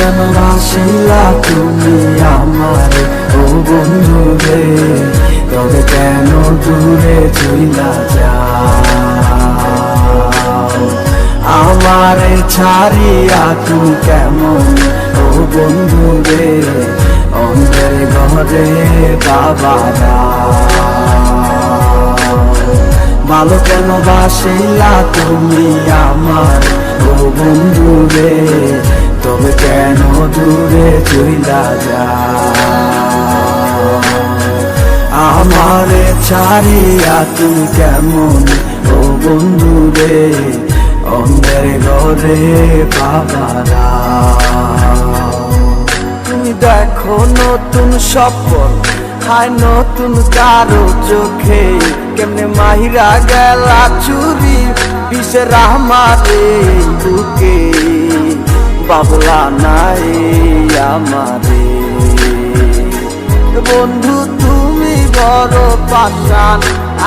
কেন বাসিলা তুমি আমার ও বন্ধু রে, তবে কেন দূরে চইলা যাও? আমারে ছাড়িয়া তুমি কেমন ও বন্ধু রে, অন্ধের ঘরে বাবারা। ভালো কেন বাসিলা তুমি আমার ও বন্ধু রে, তবে কেন দূরে চইলা যাও? আমারে ছাড়িয়া তুমি কেমন ও বন্ধু রে, অন্ধের ঘরে বাবারা। তুমি দেখো নতুন স্বপ্ন, হায় নতুন কারো চোখে, কেমনে মাহিরা গেলা চুরি বিষের আমারে বুকে। বাবলা নাই আমারে বন্ধু, তুমি বড় পাষাণ,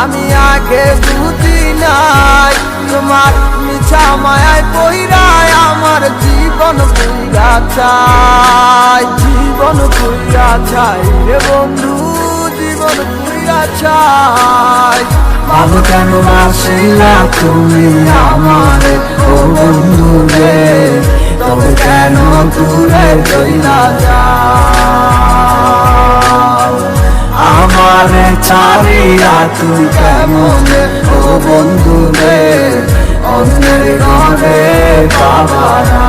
আমি আগে বুঝি নাই। তোমার মিছা মায়ায় পইরায় আমার জীবন পুইরা চাই, জীবন পুইরা চাই রে বন্ধু, জীবন পুইরা চাই। ভালো কেন বাসিলা তুমি আমার ও বন্ধু রে, তবে কেন দূরে চইলা যাও? আমারে ছাড়িয়া তুমি কেমন ও বন্ধু রে, অন্যের ঘরে বাবারা।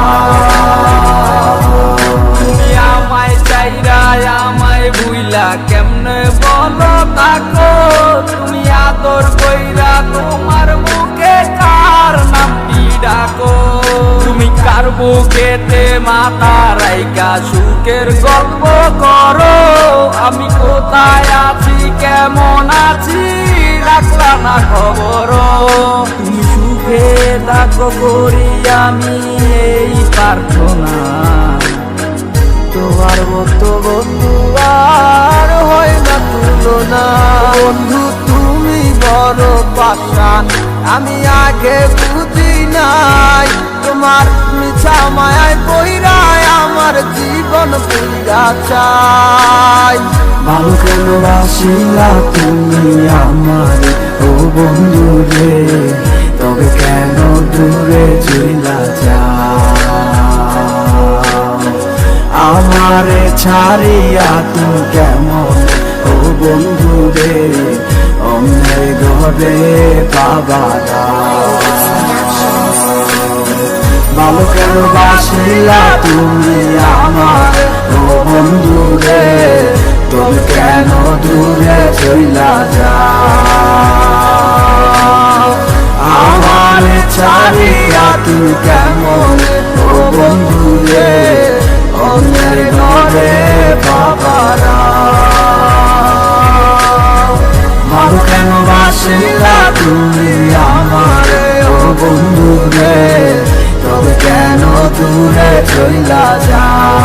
তুমি আমায় চাইরা আমায় ভুইলা কেমনে বলো থাকো? তুমি আদর কইরা তোমার মুখে কার নামটি ডাকো? তুমি কার বুকেতে মাথা রাইকা সুখের গল্প করো? আমি কোথায় আছি কেমন আছি রাখলা না খবর? তুমি সুখে থাকো করি আমি এই প্রার্থনা, তোমার মতো বন্ধু আর হয় না তুলনা। বন্ধু তুমি বড় পাষাণ, আমি আগে বুঝি নাই। তোমার মিছা মায়ায় পইরায় আমার জীবন পুইরা চাই। ভালো কেন বাসিলা তুমি আমার ও বন্ধু রে, তবে কেন দূরে চইলা যাও? আমারে ছাড়িয়া তুমি কেমন ও বন্ধু রে, অন্যের ঘরে বাবারা। ভালো কেন বাসিলা তুমি আমার ও বন্ধু রে, তবে কেন দূরে চইলা যাও? আমারে ছাড়িয়া তুমি কেমন ও বন্ধু রে, অন্যের ঘরে বাবারা। ভালো কেন বাসিলা তুমি আমার ও বন্ধু রে, তবে কেন দূরে চইলা যাও?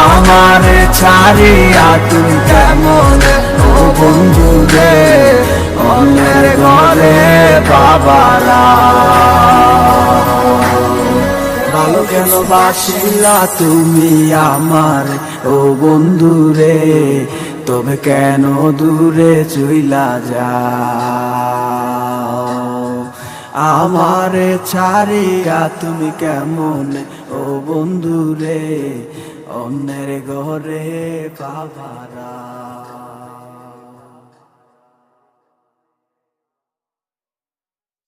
আমারে ছাড়িয়া তুমি কেমন ও বন্ধু রে, অন্যের ঘরে বাবারা। ভালো কেন বাসিলা তুমি আমার ও বন্ধু রে, তবে কেন দূরে চইলা যাও? আমারে ছাড়িয়া তুমি কেমন ও বন্ধু রে, অন্যের ঘরে বাবারা।